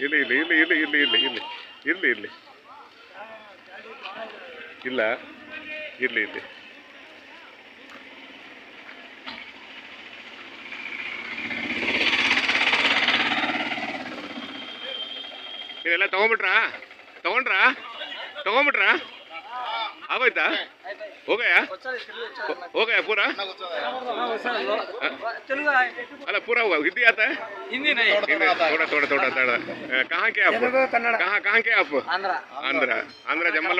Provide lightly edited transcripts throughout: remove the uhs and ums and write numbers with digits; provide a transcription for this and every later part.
ಇಲ್ಲಿ ಇಲ್ಲಿ ಇಲ್ಲಿ ಇಲ್ಲಿ ಇಲ್ಲಿ ಇಲ್ಲಿ ಇಲ್ಲಿ ಇರ್ಲಿ ಇರ್ಲಿ ಇಲ್ಲ ಇರ್ಲಿ ಇಲ್ಲಿ ಇದೆಲ್ಲ ತಗೊಂಬಿಟ್ರಾ ತಗೊಂಬಿಟ್ರಾ ಆಗೋಯ್ತಾ ಹೋಗಯ್ಯ पूरा अला पूरा हुआ हिंदी आता है हिंदी नहीं थोड़ा थोड़ा थोड़ा थोड़ा कहाँ के आप कहाँ के आप आंध्र आंध्र जम्मल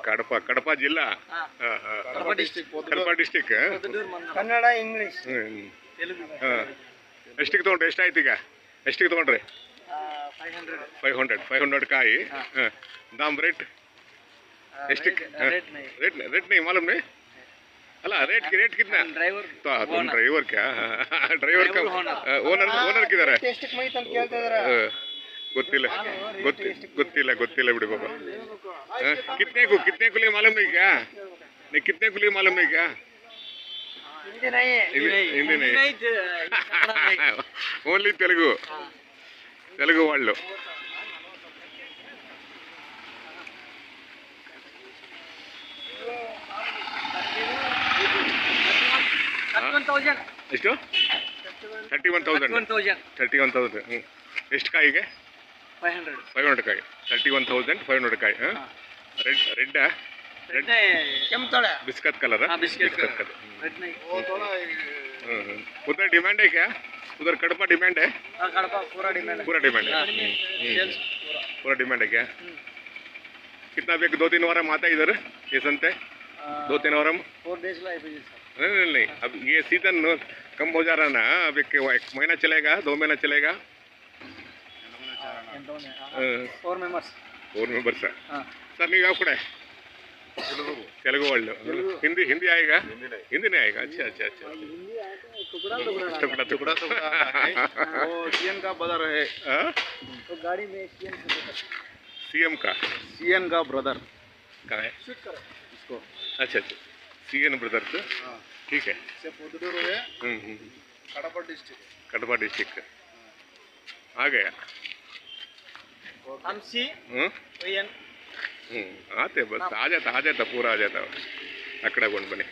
कड़पा कड़पा जिला कड़पा डिस्ट्रिक्ट कन्नड़ इंग्लिश ಎಷ್ಟಿಗೆ ತೊಗೊಂಡ್ರಿ ಎಷ್ಟಾಯ್ತು ಈಗ ಎಷ್ಟಿಗೆ ತೊಗೊಂಡ್ರಿ 500 ಕಾಯಿ दाम रेट रेट रेट नहीं मालूम नहीं अला रेट कितना ड्राइवर तो तुम ड्राइवर क्या ड्राइवर का ओनर किधर है ಗೊತ್ತಿಲ್ಲ ಬಿಡಿ ಬಾಬಾ कितने को लिए मालूम नहीं क्या नहीं कितने को लिए मालूम नहीं क्या हिंदी नहीं ओनली तेलुगु వాళ్ళు ಎಷ್ಟು 31,000 ಎಷ್ಟು ಕಾಯಿಗೆ 500 ಕಾಯಿ 31,500 ಕಾಯಿ red biscuit colour biscuit colour उधर डिमांड है क्या उधर कड़पा डिमांड है पूरा डिमांड है पूरा डिमांड है क्या कितना भी 2-3 वार आता है इधर ये संते 2-3 वार 4 days नहीं अब ये सीजन कम हो जा रहा ना अब एक महीना चलेगा 2 महीना चलेगा 4 members सर नहीं आप कड़े तेलुगु वर्ल्ड हिंदी आएगा हिंदी नहीं आएगा अच्छा अच्छा अच्छा टुकड़ा वो सीएम का ब्रदर है तो गाड़ी में सीएम का ब्रदर कहाँ है इसको अच्छा अच्छा सीएम ब्रदर तो ठीक है कड़पा डिस्ट्रिक्ट आ गया हम सी आते बस आ जाता पूरा आ जाता अकड़ा कौन बने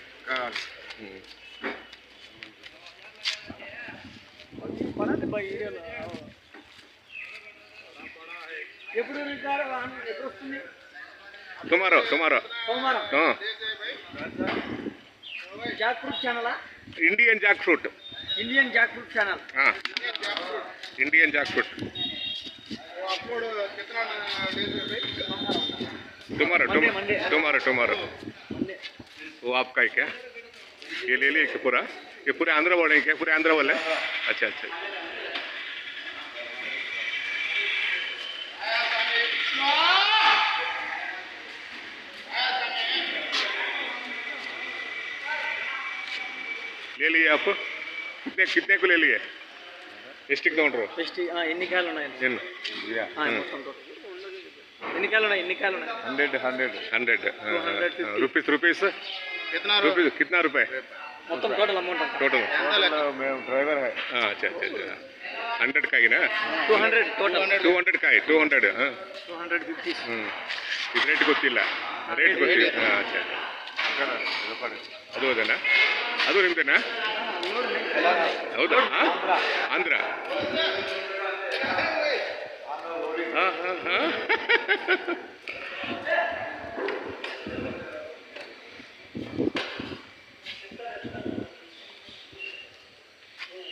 तुम्हारा jackfruit channel Indian jackfruit channel हाँ इंडियन जैक फ्रूट टुमारो वो आपका है क्या ये ले लिया ये पूरे आंध्र वाले हैं क्या पूरे आंध्र वाले अच्छा अच्छा ले लिए आप कितने को ले लिए ಎಷ್ಟಿಗೆ ತಗೊಂಡ್ರು ಎన్ని ಕಾಲು ఉన్నాయి ಏನು ఎన్ని కాలు ఉన్నాయి 100 रुपीस कितना रुपए మొత్తం టోటల్ అమౌంట్ टोटल ड्राइवर है अच्छा अच्छा अच्छा 100 ಕಾಯಿ ना 200 ಟೋಟಲ್ 200 ಕಾಯಿ 200 250 ಇದು ರೇಟ್ ಗೊತ್ತಿಲ್ಲ अच्छा ಅದು ಅದೇನಾ ಅದು ನಿಮ್ದೇನಾ ಹೌದಾ ಆಂಧ್ರ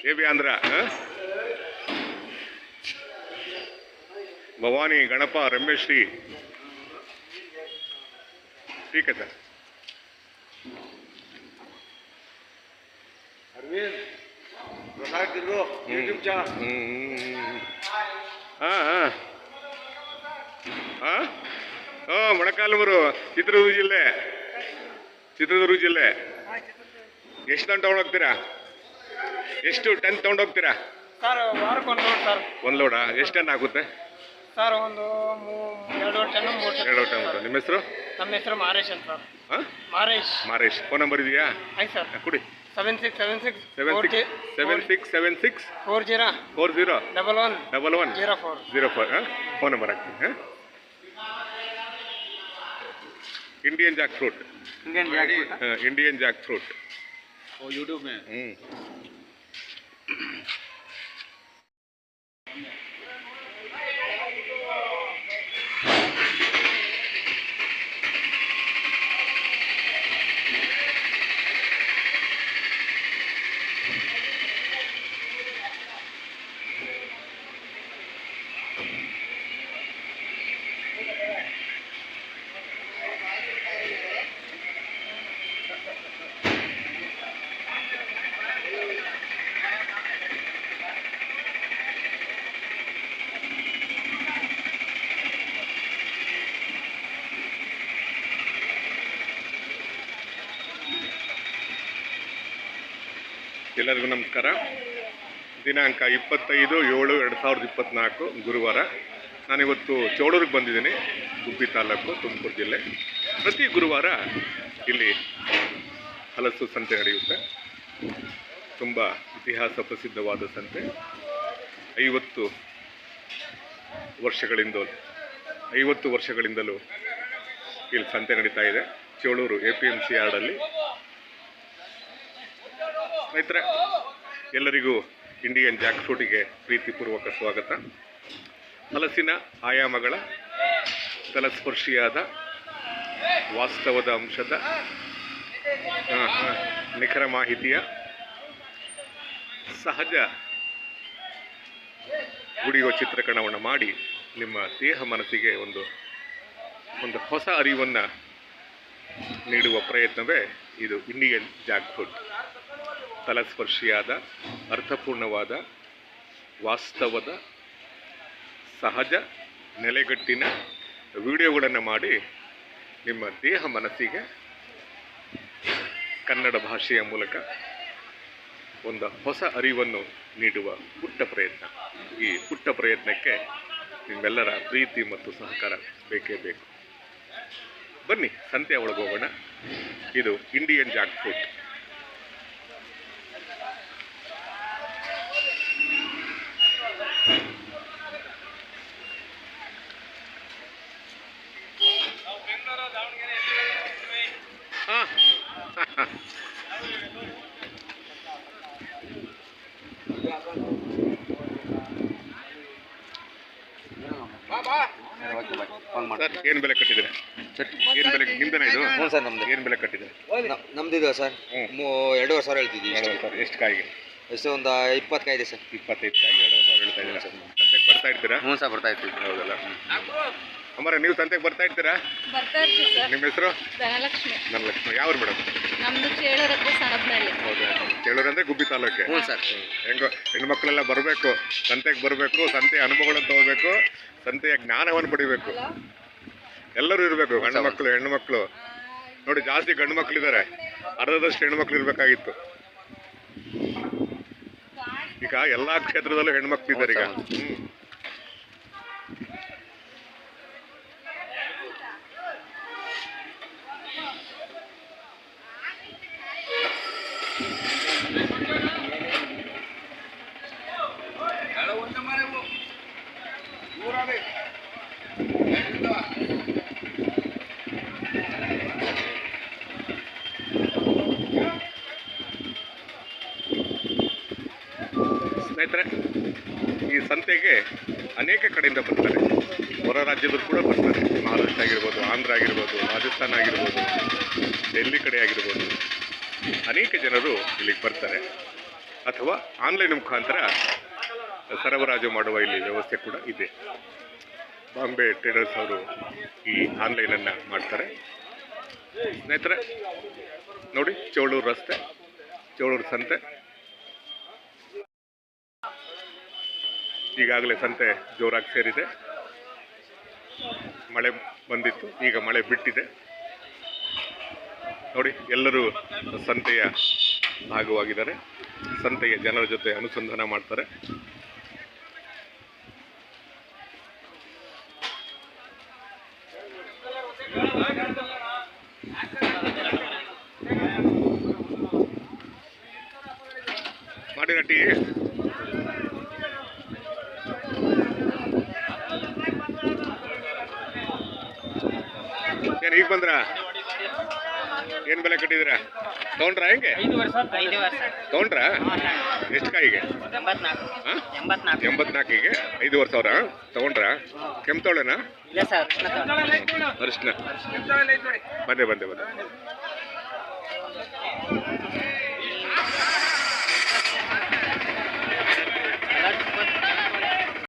ये भी आंध्रा भवानी गणपा रमेश श्री ठीक है सर अरविंद प्रसाद गिरो यूट्यूब चैनल ಮೊಳಕಾಲ್ಮೂರು ಚಿತ್ರದುರ್ಗ ಜಿಲ್ಲೆ ಎಷ್ಟು ಗಂಟೆ ತಗೊಂಡು ಹೋಗ್ತೀರಾ ಎಷ್ಟು ಟನ್ ತೊಗೊಂಡೋಗ್ತೀರಾ? ಸರ್ ವಾರಕ್ಕೆ ಒಂದು ಲೋಡ್ ಸರ್. ಒಂದು ಲೋಡಾ? ಎಷ್ಟು ಟನ್ ಆಗುತ್ತೆ ಸರ್ ಒಂದು 2 ಟನ್ 3 ಟನ್. 2 ಟನ್. ನಿಮ್ಮ ಹೆಸರು? ನಮ್ಮ ಹೆಸರು ಮಾರೇಶ್ ಅಂತ ಸರ್. ಹಾಂ, ಮಾರೇಶ್. ಮಾರೇಶ್. ಫೋನ್ ನಂಬರ್ ಇದೆಯಾ? ಆಯ್ತು ಸರ್. ಕೊಡಿ. 7676 7676 40 40 11 11 04 04. ಹಾಂ, ಫೋನ್ ನಂಬರ್ ಹಾಕ್ತೀನಿ. ಹಾಂ, Indian jackfruit. Indian jackfruit वो यूट्यूब में. ಎಲ್ಲರಿಗೂ ನಮಸ್ಕಾರ. ದಿನಾಂಕ 25/7/2024 ಗುರುವಾರ. ನಾನಿವತ್ತು ಚೋಳೂರಿಗೆ ಬಂದಿದ್ದೀನಿ, ಗುಬ್ಬಿ ತಾಲೂಕು, ತುಮಕೂರು ಜಿಲ್ಲೆ. ಪ್ರತಿ ಗುರುವಾರ ಇಲ್ಲಿ ಹಲಸು ಸಂತೆ ನಡೆಯುತ್ತೆ. ತುಂಬ ಇತಿಹಾಸ ಪ್ರಸಿದ್ಧವಾದ ಸಂತೆ. 50 ವರ್ಷಗಳಿಂದಲೂ ಇಲ್ಲಿ ಸಂತೆ ನಡೀತಾ ಇದೆ, ಚೋಳೂರು APMC ಯಾರ್ಡಲ್ಲಿ. ಸ್ನೇಹಿತರೆ, ಎಲ್ಲರಿಗೂ ಇಂಡಿಯನ್ ಜಾಕ್ ಫ್ರೂಟಿಗೆ ಪ್ರೀತಿಪೂರ್ವಕ ಸ್ವಾಗತ. ಹಲಸಿನ ಆಯಾಮಗಳ ತಲಸ್ಪರ್ಶಿಯಾದ ವಾಸ್ತವದ ಅಂಶದ ನಿಖರ ಮಾಹಿತಿಯ ಸಹಜ ಗುಡಿಯೋ ಚಿತ್ರೀಕರಣವನ್ನು ಮಾಡಿ ನಿಮ್ಮ ದೇಹ ಮನಸ್ಸಿಗೆ ಒಂದು ಹೊಸ ಅರಿವನ್ನು ನೀಡುವ ಪ್ರಯತ್ನವೇ ಇದು ಇಂಡಿಯನ್ ಜಾಕ್ ಫ್ರೂಟ್. ತಲಸ್ಪರ್ಶಿಯಾದ, ಅರ್ಥಪೂರ್ಣವಾದ, ವಾಸ್ತವದ, ಸಹಜ ನೆಲೆಗಟ್ಟಿನ ವಿಡಿಯೋಗಳನ್ನು ಮಾಡಿ ನಿಮ್ಮ ದೇಹ ಮನಸ್ಸಿಗೆ ಕನ್ನಡ ಭಾಷೆಯ ಮೂಲಕ ಒಂದು ಹೊಸ ಅರಿವನ್ನು ನೀಡುವ ಪುಟ್ಟ ಪ್ರಯತ್ನ. ಈ ಪುಟ್ಟ ಪ್ರಯತ್ನಕ್ಕೆ ನಿಮ್ಮೆಲ್ಲರ ಪ್ರೀತಿ ಮತ್ತು ಸಹಕಾರ ಬೇಕೇ ಬೇಕು. ಬನ್ನಿ, ಸಂತೆ ಒಳಗೋಗೋಣ. ಇದು ಇಂಡಿಯನ್ ಜಾಕ್ ಫ್ರೂಟ್. ಸರ್, ಏನು ಬೆಲೆ ಕಟ್ಟಿದ್ರೆ? ಏನು ಬೆಲೆ ನಿಮ್ದೇನಾ ಇದು? ಹ್ಞೂ ಸರ್, ನಮ್ದು. ಏನು ಬೆಲೆ ಕಟ್ಟಿದ್ರೆ? ನಮ್ದಿದೆ ಸರ್. 2,500 ಹೇಳ್ತಿದ್ದೀವಿ. 2,500. ಎಷ್ಟು ಕಾಯಿಗೆ? ಎಷ್ಟು ಒಂದು 20 ಕಾಯಿ ಇದೆ ಸರ್. 25 ಕಾಯಿಗೆ 2,500 ಹೇಳ್ತಾ ಇದ್ದೀರಾ? ಸಂತೆಗೆ ಬರ್ತಾ ಇರ್ತೀರಾ? ಹ್ಞೂ ಸರ್, ಬರ್ತಾ ಇರ್ತೀವಿ. ಹೌದಲ್ಲ. ಅಮ್ಮರ, ನೀವು ಸಂತೆಗೆ ಬರ್ತಾ ಇರ್ತೀರಾ? ಬರ್ತಾ ಇರ್ತೀವಿ ಸರ್. ನಿಮ್ಮ ಹೆಸರು? ಧನಲಕ್ಷ್ಮಿ. ಧನಲಕ್ಷ್ಮಿ. ಯಾವ ಮೇಡಮ್? ನಮ್ದು ಚೇಳೂರು ಹತ್ರ ಸಣಬ್ನಹಳ್ಳಿ. ಹೌದಾ? ಚೇಳೂರು ಅಂದರೆ ಗುಬ್ಬಿ ತಾಲೂಕೆ. ಹ್ಞೂ ಸರ್. ಹೆಂಗೋ ಹೆಣ್ಮಕ್ಳೆಲ್ಲ ಬರಬೇಕು, ಸಂತೆಗೆ ಬರಬೇಕು, ಸಂತೆಯ ಅನುಭವಗಳನ್ನು ತಗೋಬೇಕು, ಸಂತೆಯ ಜ್ಞಾನವನ್ನು ಪಡಿಬೇಕು. ಎಲ್ಲರೂ ಇರಬೇಕು, ಗಂಡು ಮಕ್ಕಳು, ಹೆಣ್ಣು ಮಕ್ಕಳು. ನೋಡಿ, ಜಾಸ್ತಿ ಗಂಡು ಮಕ್ಕಳಿದ್ದಾರೆ, ಅರ್ಧದಷ್ಟು ಹೆಣ್ಮಕ್ಳು ಇರಬೇಕಾಗಿತ್ತು. ಈಗ ಎಲ್ಲ ಕ್ಷೇತ್ರದಲ್ಲೂ ಹೆಣ್ಮಕ್ಳು ಇದ್ದಾರೆ ಈಗ. ಸ್ನೇಹಿತರೆ, ಈ ಸಂತೆಗೆ ಅನೇಕ ಕಡೆಯಿಂದ ಬರ್ತಾರೆ. ಹೊರ ರಾಜ್ಯದವರು ಕೂಡ ಬರ್ತಾರೆ. ಮಹಾರಾಷ್ಟ್ರ ಆಗಿರ್ಬೋದು, ಆಂಧ್ರ ಆಗಿರ್ಬೋದು, ರಾಜಸ್ಥಾನ ಆಗಿರ್ಬೋದು, ಡೆಲ್ಲಿ ಕಡೆ ಆಗಿರ್ಬೋದು. ಅನೇಕ ಜನರು ಇಲ್ಲಿಗೆ ಬರ್ತಾರೆ. ಅಥವಾ ಆನ್ಲೈನ್ ಮುಖಾಂತರ ಸರಬರಾಜು ಮಾಡುವ ಇಲ್ಲಿ ವ್ಯವಸ್ಥೆ ಕೂಡ ಇದೆ. ಬಾಂಬೆ ಟ್ರೇಡರ್ಸ್ ಅವರು ಈ ಆನ್ಲೈನನ್ನು ಮಾಡ್ತಾರೆ. ಸ್ನೇಹಿತರೆ ನೋಡಿ, ಚೋಳೂರು ರಸ್ತೆ, ಚೋಳೂರು ಸಂತೆ. ಈಗಾಗಲೇ ಸಂತೆ ಜೋರಾಗಿ ಸೇರಿದೆ. ಮಳೆ ಬಂದಿತ್ತು, ಈಗ ಮಳೆ ಬಿಟ್ಟಿದೆ. ನೋಡಿ, ಎಲ್ಲರೂ ಸಂತೆಯ ಭಾಗವಾಗಿದ್ದಾರೆ. ಸಂತೆಗೆ ಜನರ ಜೊತೆ ಅನುಸಂಧಾನ ಮಾಡ್ತಾರೆ. ಮಾಡಿರ ಟೀ ಏನು ಈಗ ಬಂದ್ರ? ಏನು ಬೆಲೆ ಕಟ್ಟಿದ್ದೀರಾ? ತೊಗೊಂಡ್ರಾ ಹೆಂಗೆ? ತೊಗೊಂಡ್ರಾ? ಎಷ್ಟು ಕಾಯಿಗೆ? ಹಾಂ 84ಗೆ 5,500 ತೊಗೊಂಡ್ರಾ? ಕೆಂಪು ತೊಳೆನಾ? ಅರಿಶಿನ ಬಂದೆ